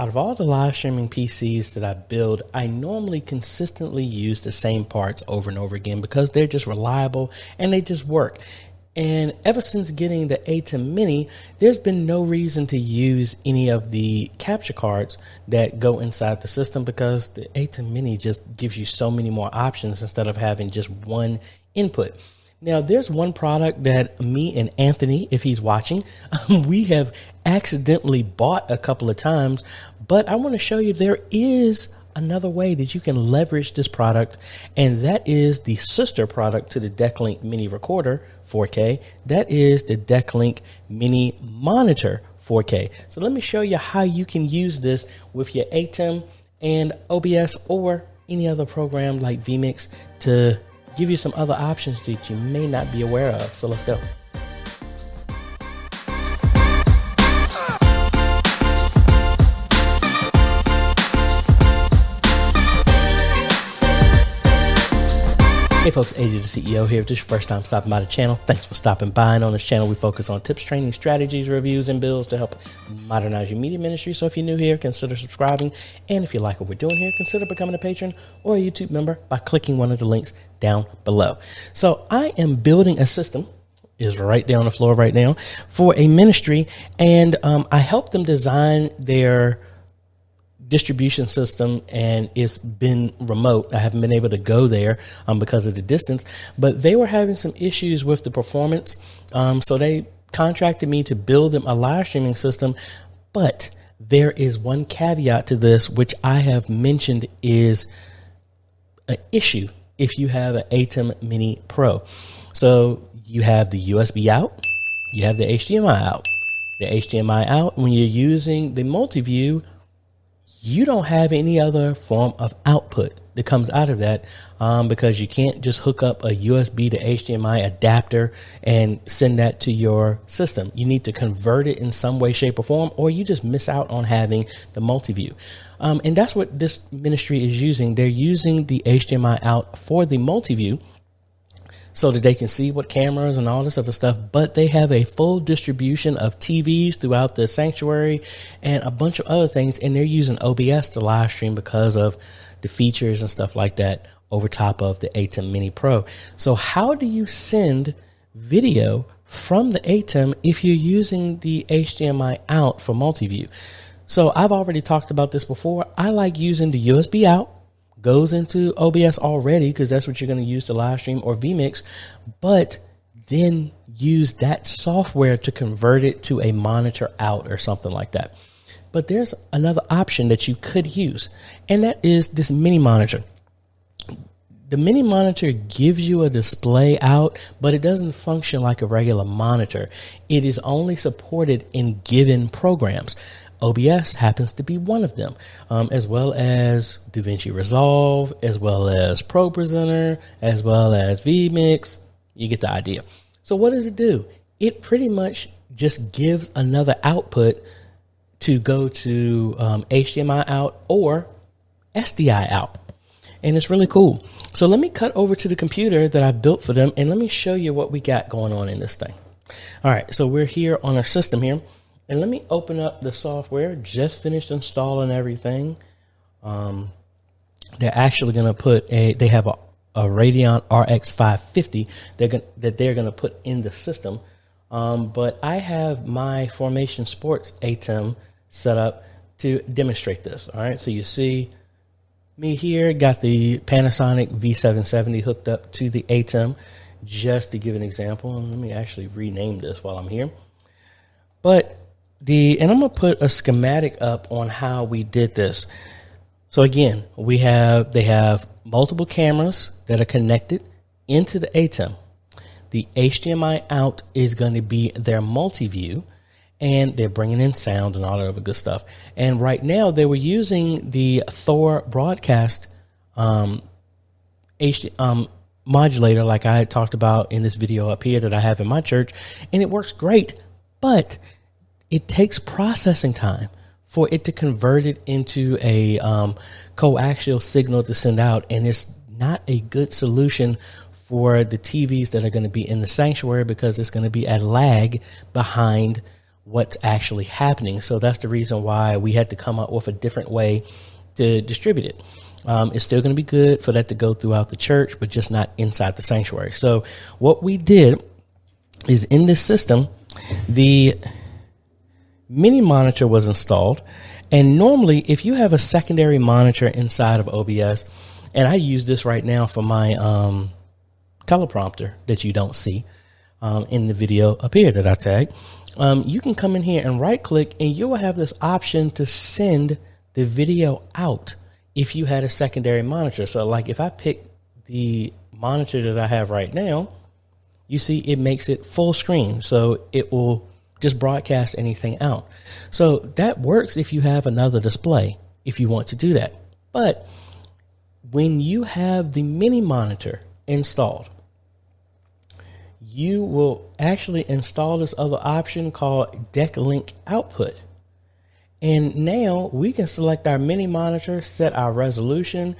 Out of all the live streaming PCs that I build, I normally consistently use the same parts over and over again because they're just reliable and they just work. And ever since getting the ATEM Mini, there's been no reason to use any of the capture cards that go inside the system because the ATEM Mini just gives you so many more options instead of having just one input. Now, there's one product that me and Anthony, if he's watching, we have accidentally bought a couple of times, but I want to show you there is another way that you can leverage this product, and that is the sister product to the Decklink Mini Recorder 4K. That is the Decklink Mini Monitor 4K. So let me show you how you can use this with your ATEM and OBS or any other program like vMix to give you some other options that you may not be aware of. So let's go. Hey folks, AJaytheCEO here. If this is your first time stopping by the channel, thanks for stopping by. And on this channel, we focus on tips, training, strategies, reviews, and builds to help modernize your media ministry. So if you're new here, consider subscribing. And if you like what we're doing here, consider becoming a patron or a YouTube member by clicking one of the links down below. So I am building a system, is right there on the floor right now, for a ministry. And I helped them design their distribution system, and it's been remote. I haven't been able to go there because of the distance, but they were having some issues with the performance. So they contracted me to build them a live streaming system. But there is one caveat to this, which I have mentioned is an issue if you have an ATEM Mini Pro. So you have the USB out, you have the HDMI out. The HDMI out, when you're using the multiview, you don't have any other form of output that comes out of that because you can't just hook up a USB to HDMI adapter and send that to your system. You need to convert it in some way, shape, or form, or you just miss out on having the multiview. And that's what this ministry is using. They're using the HDMI out for the multiview so that they can see what cameras and all this other stuff, but they have a full distribution of TVs throughout the sanctuary and a bunch of other things, and they're using OBS to live stream because of the features and stuff like that over top of the ATEM Mini Pro. So how do you send video from the ATEM if you're using the HDMI out for multiview? So I've already talked about this before. I like using the USB out. Goes into OBS already because that's what you're going to use to live stream or vMix, but then use that software to convert it to a monitor out or something like that. But there's another option that you could use, and that is this mini monitor. The mini monitor gives you a display out, but it doesn't function like a regular monitor. It is only supported in given programs. OBS happens to be one of them, as well as DaVinci Resolve, as well as Pro Presenter, as well as vMix. You get the idea. So what does it do? It pretty much just gives another output to go to HDMI out or SDI out. And it's really cool. So let me cut over to the computer that I built for them, and let me show you what we got going on in this thing. All right, so we're here on our system here. And let me open up the software. Just finished installing everything. They're actually going to put they have a Radeon RX 550 that they're going to put in the system. But I have my Formation Sports ATEM set up to demonstrate this. All right. So you see me here, got the Panasonic V770 hooked up to the ATEM, just to give an example. Let me actually rename this while I'm here. But and I'm going to put a schematic up on how we did this. So again, they have multiple cameras that are connected into the ATEM. The HDMI out is going to be their multi-view, and they're bringing in sound and all that other good stuff. And right now they were using the Thor broadcast modulator like I had talked about in this video up here that I have in my church, and it works great, but it takes processing time for it to convert it into a coaxial signal to send out. And it's not a good solution for the TVs that are going to be in the sanctuary because it's going to be a lag behind what's actually happening. So that's the reason why we had to come up with a different way to distribute it. It's still going to be good for that to go throughout the church, but just not inside the sanctuary. So what we did is, in this system, the mini monitor was installed. And normally, if you have a secondary monitor inside of OBS, and I use this right now for my teleprompter that you don't see in the video up here that I tagged, you can come in here and right click, and you will have this option to send the video out if you had a secondary monitor. So like if I pick the monitor that I have right now, you see it makes it full screen. So it will just broadcast anything out. So that works if you have another display, if you want to do that. But when you have the mini monitor installed, you will actually install this other option called Decklink Output. And now we can select our mini monitor, set our resolution,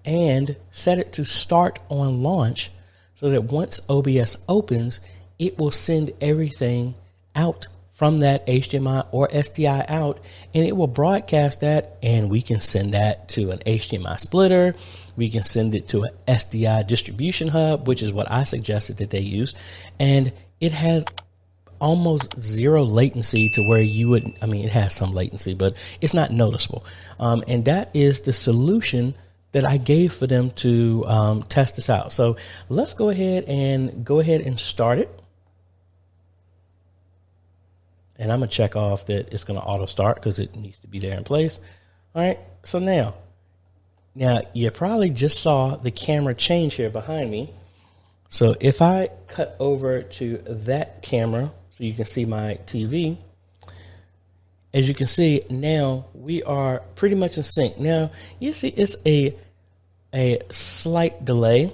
and set it to start on launch, so that once OBS opens, it will send everything out from that HDMI or SDI out, and it will broadcast that, and we can send that to an HDMI splitter. We can send it to an SDI distribution hub, which is what I suggested that they use. And it has almost zero latency to where you would, I mean, it has some latency, but it's not noticeable. And that is the solution that I gave for them to test this out. So let's go ahead and start it. And I'm going to check off that it's going to auto start because it needs to be there in place. All right. So now you probably just saw the camera change here behind me. So if I cut over to that camera so you can see my TV, as you can see, now we are pretty much in sync. Now you see it's a slight delay.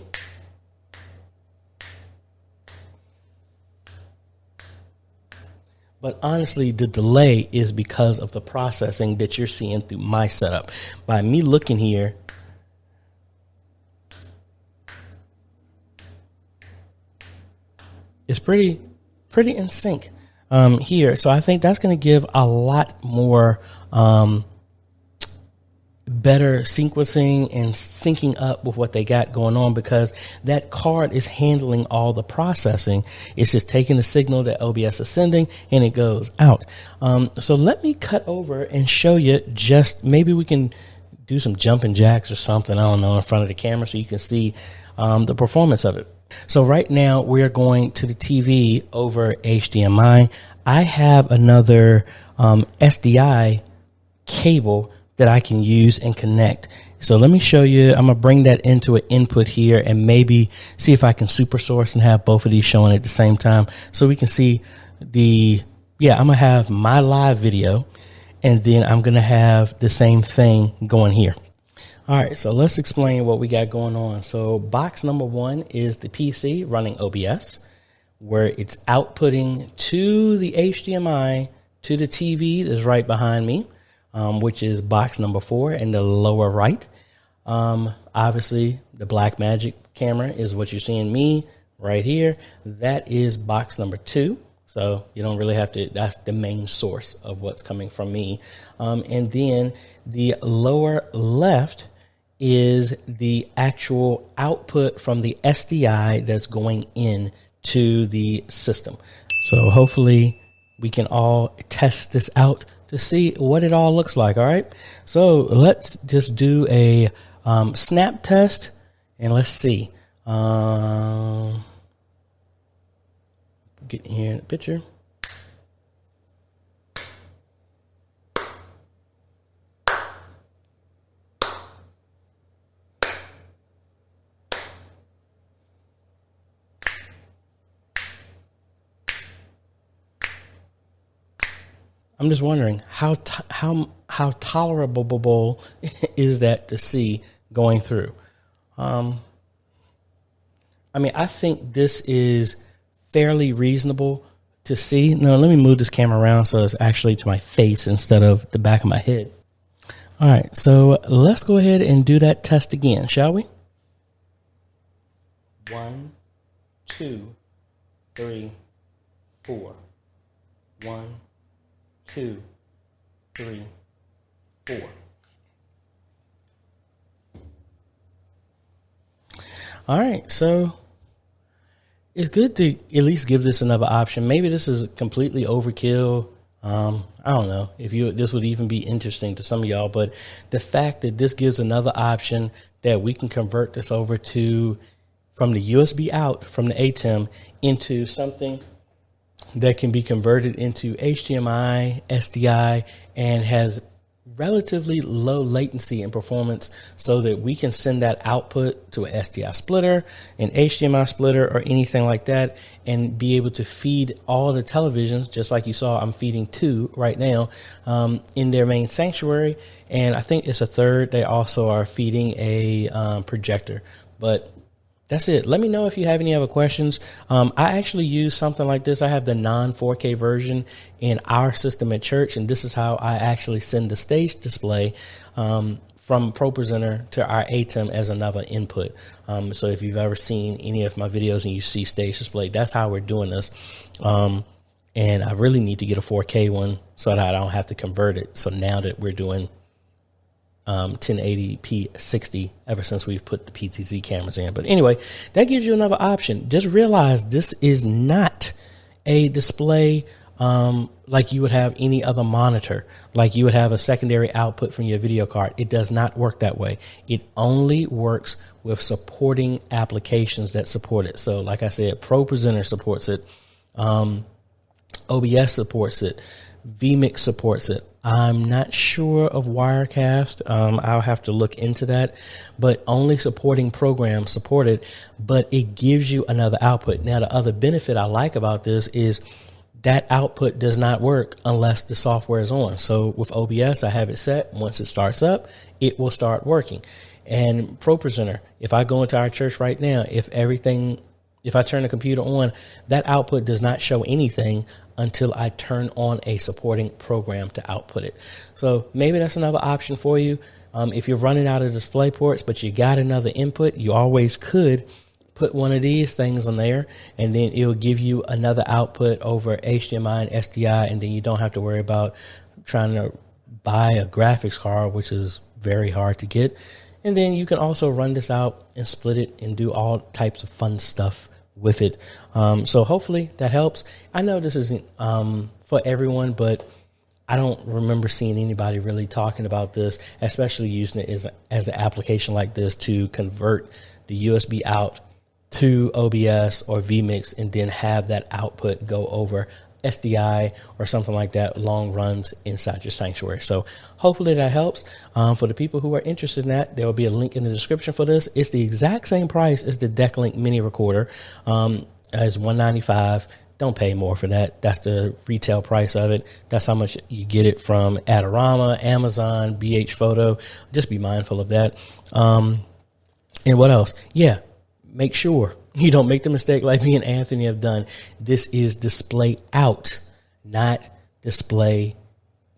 But honestly, the delay is because of the processing that you're seeing through my setup. By me looking here, it's pretty in sync here. So I think that's going to give a lot more better sequencing and syncing up with what they got going on, because that card is handling all the processing. It's just taking the signal that OBS is sending and it goes out. So let me cut over and show you, just maybe we can do some jumping jacks or something, I don't know, in front of the camera so you can see the performance of it. So right now we're going to the TV over HDMI. I have another SDI cable that I can use and connect. So let me show you. I'm gonna bring that into an input here and maybe see if I can super source and have both of these showing at the same time so we can see I'm gonna have my live video and then I'm gonna have the same thing going here. All right, so let's explain what we got going on. So box number one is the PC running OBS, where it's outputting to the HDMI to the TV that's right behind me, which is box number 4 in the lower right. Obviously, the Blackmagic camera is what you're seeing me right here. That is box number 2. So you don't really have to, that's the main source of what's coming from me. And then the lower left is the actual output from the SDI that's going in to the system. So hopefully we can all test this out to see what it all looks like. All right. So let's just do a snap test and let's see. Get here in the picture. I'm just wondering how tolerable is that to see going through. I mean, I think this is fairly reasonable to see. No, let me move this camera around so it's actually to my face instead of the back of my head. All right, so let's go ahead and do that test again, shall we? 1, 2, 3, 4. 1, 2, 3, 4. All right, so it's good to at least give this another option. Maybe this is completely overkill. I don't know if this would even be interesting to some of y'all, but the fact that this gives another option that we can convert this over to from the USB out from the ATEM into something that can be converted into HDMI, SDI, and has relatively low latency and performance so that we can send that output to an SDI splitter, an HDMI splitter, or anything like that, and be able to feed all the televisions, just like you saw, I'm feeding 2 right now, in their main sanctuary. And I think it's a third. They also are feeding a projector, but that's it. Let me know if you have any other questions. I actually use something like this. I have the non-4K version in our system at church, and this is how I actually send the stage display from ProPresenter to our ATEM as another input. So if you've ever seen any of my videos and you see stage display, that's how we're doing this. And I really need to get a 4K one so that I don't have to convert it. So now that we're doing 1080p 60 ever since we've put the PTZ cameras in. But anyway, that gives you another option. Just realize this is not a display like you would have any other monitor, like you would have a secondary output from your video card. It does not work that way. It only works with supporting applications that support it. So like I said, ProPresenter supports it. OBS supports it. vMix supports it. I'm not sure of Wirecast. I'll have to look into that, but only supporting programs support it, but it gives you another output. Now, the other benefit I like about this is that output does not work unless the software is on. So with OBS, I have it set. Once it starts up, it will start working. And ProPresenter, if I go into our church right now, if I turn the computer on, that output does not show anything until I turn on a supporting program to output it. So maybe that's another option for you. If you're running out of display ports, but you got another input, you always could put one of these things on there, and then it'll give you another output over HDMI and SDI, and then you don't have to worry about trying to buy a graphics card, which is very hard to get. And then you can also run this out and split it and do all types of fun stuff with it. So hopefully that helps. I know this isn't for everyone, but I don't remember seeing anybody really talking about this, especially using it as an application like this to convert the USB out to OBS or vMix and then have that output go over SDI or something like that, long runs inside your sanctuary. So hopefully that helps. For the people who are interested in that, there will be a link in the description for this. It's the exact same price as the Decklink Mini Recorder. It's $195. Don't pay more for that. That's the retail price of it. That's how much you get it from Adorama, Amazon, BH Photo. Just be mindful of that. And what else? Yeah, make sure you don't make the mistake like me and Anthony have done. This is display out, not display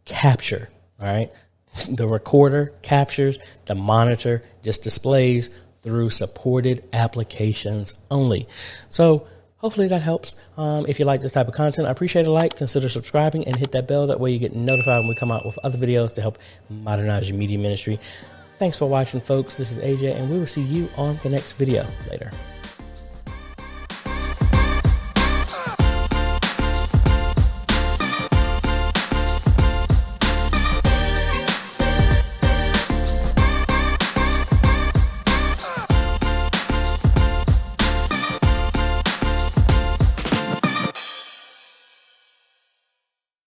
capture. All right. The recorder captures, the monitor just displays through supported applications only. So hopefully that helps. If you like this type of content, I appreciate a like, consider subscribing and hit that bell. That way you get notified when we come out with other videos to help modernize your media ministry. Thanks for watching, folks. This is AJ, and we will see you on the next video. Later.